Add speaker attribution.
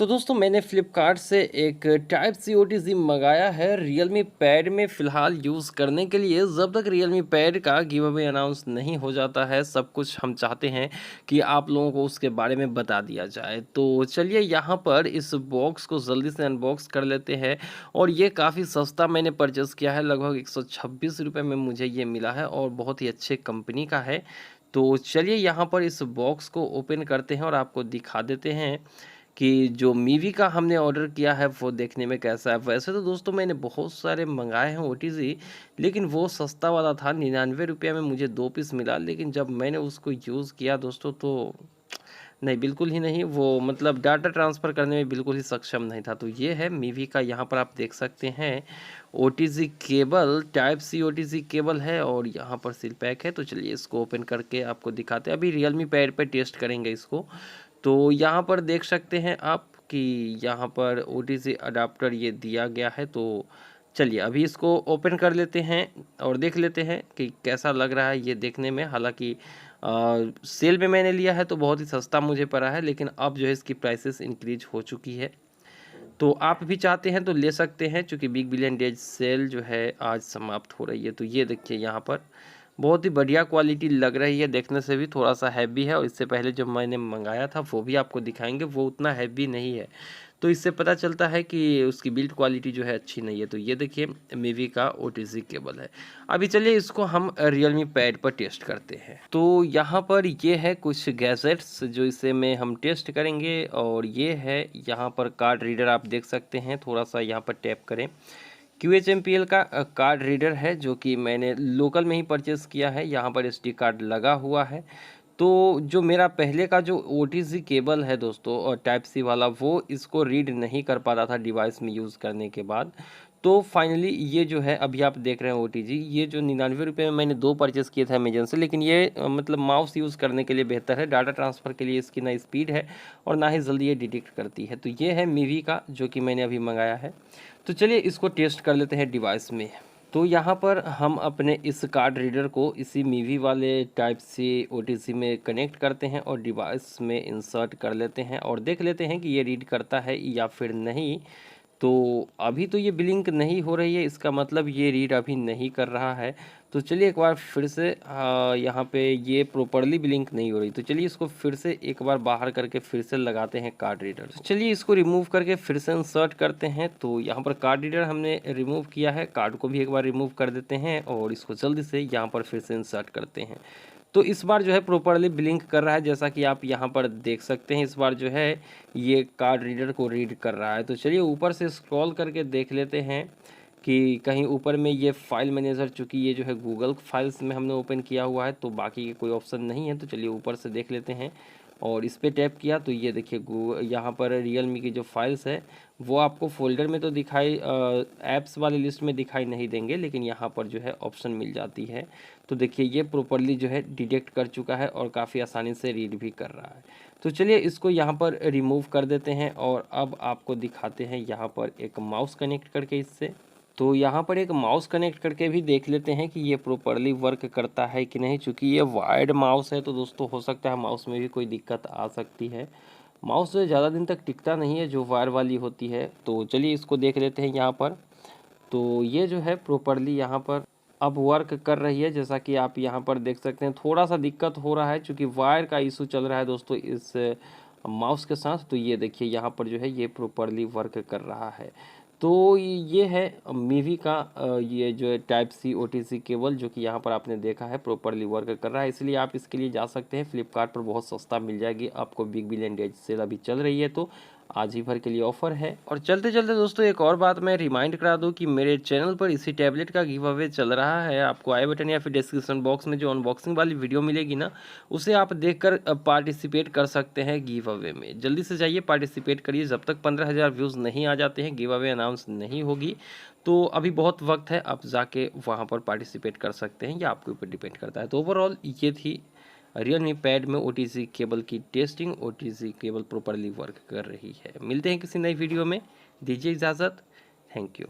Speaker 1: तो दोस्तों मैंने फ्लिपकार्ट से एक टाइप सी ओटीजी मंगाया है रियलमी पैड में फ़िलहाल यूज़ करने के लिए। जब तक रियलमी पैड का गिव अवे अनाउंस नहीं हो जाता है, सब कुछ हम चाहते हैं कि आप लोगों को उसके बारे में बता दिया जाए। तो चलिए यहाँ पर इस बॉक्स को जल्दी से अनबॉक्स कर लेते हैं। और ये काफ़ी सस्ता मैंने परचेज़ किया है, लगभग 126 रुपये में मुझे ये मिला है और बहुत ही अच्छे कंपनी का है। तो चलिए यहाँ पर इस बॉक्स को ओपन करते हैं और आपको दिखा देते हैं कि जो मीवी का हमने ऑर्डर किया है वो देखने में कैसा है। वैसे तो दोस्तों मैंने बहुत सारे मंगाए हैं ओटीजी, लेकिन वो सस्ता वाला था, 99 रुपये में मुझे 2 पीस मिला। लेकिन जब मैंने उसको यूज़ किया दोस्तों तो नहीं, बिल्कुल ही नहीं, वो मतलब डाटा ट्रांसफ़र करने में बिल्कुल ही सक्षम नहीं था। तो ये है मीवी का, यहाँ पर आप देख सकते हैं OTG cable, type C OTG cable है और यहाँ पर सील पैक है। तो चलिए इसको ओपन करके आपको दिखाते हैं। अभी रियलमी पैड पे टेस्ट करेंगे इसको। तो यहाँ पर देख सकते हैं आप कि यहाँ पर ओटीजी अडाप्टर ये दिया गया है। तो चलिए अभी इसको ओपन कर लेते हैं और देख लेते हैं कि कैसा लग रहा है ये देखने में। हालांकि सेल में मैंने लिया है तो बहुत ही सस्ता मुझे पड़ा है, लेकिन अब जो है इसकी प्राइसेस इंक्रीज हो चुकी है। तो आप भी चाहते हैं तो ले सकते हैं, क्योंकि बिग बिलियन डेज सेल जो है आज समाप्त हो रही है। तो ये देखिए यहाँ पर बहुत ही बढ़िया क्वालिटी लग रही है, देखने से भी थोड़ा सा हैवी है। और इससे पहले जब मैंने मंगाया था वो भी आपको दिखाएंगे, वो उतना हैवी नहीं है। तो इससे पता चलता है कि उसकी बिल्ड क्वालिटी जो है अच्छी नहीं है। तो ये देखिए मीवी का ओटीजी केबल है। अभी चलिए इसको हम रियलमी पैड पर टेस्ट करते हैं। तो यहाँ पर ये है कुछ गैजेट्स जो इसे में हम टेस्ट करेंगे। और ये है यहाँ पर कार्ड रीडर, आप देख सकते हैं, थोड़ा सा यहाँ पर टैप करें। QHMPL का कार्ड रीडर है जो कि मैंने लोकल में ही परचेज़ किया है। यहाँ पर SD कार्ड लगा हुआ है। तो जो मेरा पहले का जो OTG केबल है दोस्तों और टाइप सी वाला, वो इसको रीड नहीं कर पाता था डिवाइस में यूज़ करने के बाद। तो फाइनली ये जो है अभी आप देख रहे हैं OTG, ये जो 99 रुपये में मैंने 2 परचेज़ किए थे अमेजन से। लेकिन ये मतलब माउस यूज़ करने के लिए बेहतर है, डाटा ट्रांसफ़र के लिए इसकी ना स्पीड है और ना ही जल्दी ये डिटेक्ट करती है। तो ये है मीवी का जो कि मैंने अभी मंगाया है। तो चलिए इसको टेस्ट कर लेते हैं डिवाइस में। तो यहाँ पर हम अपने इस कार्ड रीडर को इसी मीवी वाले टाइप सी ओटीजी में कनेक्ट करते हैं और डिवाइस में इंसर्ट कर लेते हैं और देख लेते हैं कि ये रीड करता है या फिर नहीं। तो अभी तो ये ब्लिंक नहीं हो रही है, इसका मतलब ये रीड अभी नहीं कर रहा है। तो चलिए एक बार फिर से यहाँ पे ये प्रॉपरली ब्लिंक नहीं हो रही। तो चलिए इसको फिर से एक बार बाहर करके फिर से लगाते हैं कार्ड रीडर। तो चलिए इसको रिमूव करके फिर से इंसर्ट करते हैं। तो यहाँ पर कार्ड रीडर हमने रिमूव किया है, कार्ड को भी एक बार रिमूव कर देते हैं और इसको जल्दी से यहाँ पर फिर से इंसर्ट करते हैं। तो इस बार जो है प्रॉपरली ब्लिंक कर रहा है, जैसा कि आप यहाँ पर देख सकते हैं। इस बार जो है ये कार्ड रीडर को रीड कर रहा है। तो चलिए ऊपर से स्क्रॉल करके देख लेते हैं कि कहीं ऊपर में ये फाइल मैनेजर, चूँकि ये जो है गूगल फाइल्स में हमने ओपन किया हुआ है तो बाकी के कोई ऑप्शन नहीं है। तो चलिए ऊपर से देख लेते हैं और इस पर टैप किया तो ये देखिए यहाँ पर रियलमी की जो फाइल्स है वो आपको फोल्डर में तो दिखाई, ऐप्स वाली लिस्ट में दिखाई नहीं देंगे, लेकिन यहाँ पर जो है ऑप्शन मिल जाती है। तो देखिए ये प्रॉपरली जो है डिटेक्ट कर चुका है और काफ़ी आसानी से रीड भी कर रहा है। तो चलिए इसको यहाँ पर रिमूव कर देते हैं और अब आपको दिखाते हैं यहाँ पर एक माउस कनेक्ट करके इससे। तो यहाँ पर एक माउस कनेक्ट करके भी देख लेते हैं कि ये प्रॉपरली वर्क करता है कि नहीं। चूँकि ये वायर्ड माउस है तो दोस्तों हो सकता है माउस में भी कोई दिक्कत आ सकती है। माउस जो ज़्यादा दिन तक टिकता नहीं है जो वायर वाली होती है। तो चलिए इसको देख लेते हैं यहाँ पर। तो ये जो है प्रॉपरली यहाँ पर अब वर्क कर रही है, जैसा कि आप यहाँ पर देख सकते हैं। थोड़ा सा दिक्कत हो रहा है क्योंकि वायर का इशू चल रहा है दोस्तों इस माउस के साथ। तो ये देखिए यहाँ पर जो है ये प्रॉपरली वर्क कर रहा है। तो ये है मीवी का ये जो है टाइप सी ओटीसी केबल, जो कि यहाँ पर आपने देखा है प्रॉपरली वर्क कर रहा है। इसलिए आप इसके लिए जा सकते हैं, फ्लिपकार्ट पर बहुत सस्ता मिल जाएगी आपको। बिग बिलियन डेज सेल अभी चल रही है तो आज ही भर के लिए ऑफर है। और चलते चलते दोस्तों एक और बात मैं रिमाइंड करा दूं कि मेरे चैनल पर इसी टैबलेट का गिव अवे चल रहा है। आपको आई बटन या फिर डिस्क्रिप्शन बॉक्स में जो अनबॉक्सिंग वाली वीडियो मिलेगी ना, उसे आप देखकर पार्टिसिपेट कर सकते हैं गिव अवे में। जल्दी से जाइए पार्टिसिपेट करिए, जब तक 15,000 व्यूज़ नहीं आ जाते हैं गिव अवे अनाउंस नहीं होगी। तो अभी बहुत वक्त है, आप जाके वहाँ पर पार्टिसिपेट कर सकते हैं, या आपके ऊपर डिपेंड करता है। तो ओवरऑल ये थी रियलमी पैड में ओटीजी केबल की testing. OTG cable properly work कर रही है। मिलते हैं किसी नई वीडियो में, दीजिए इजाज़त। Thank you.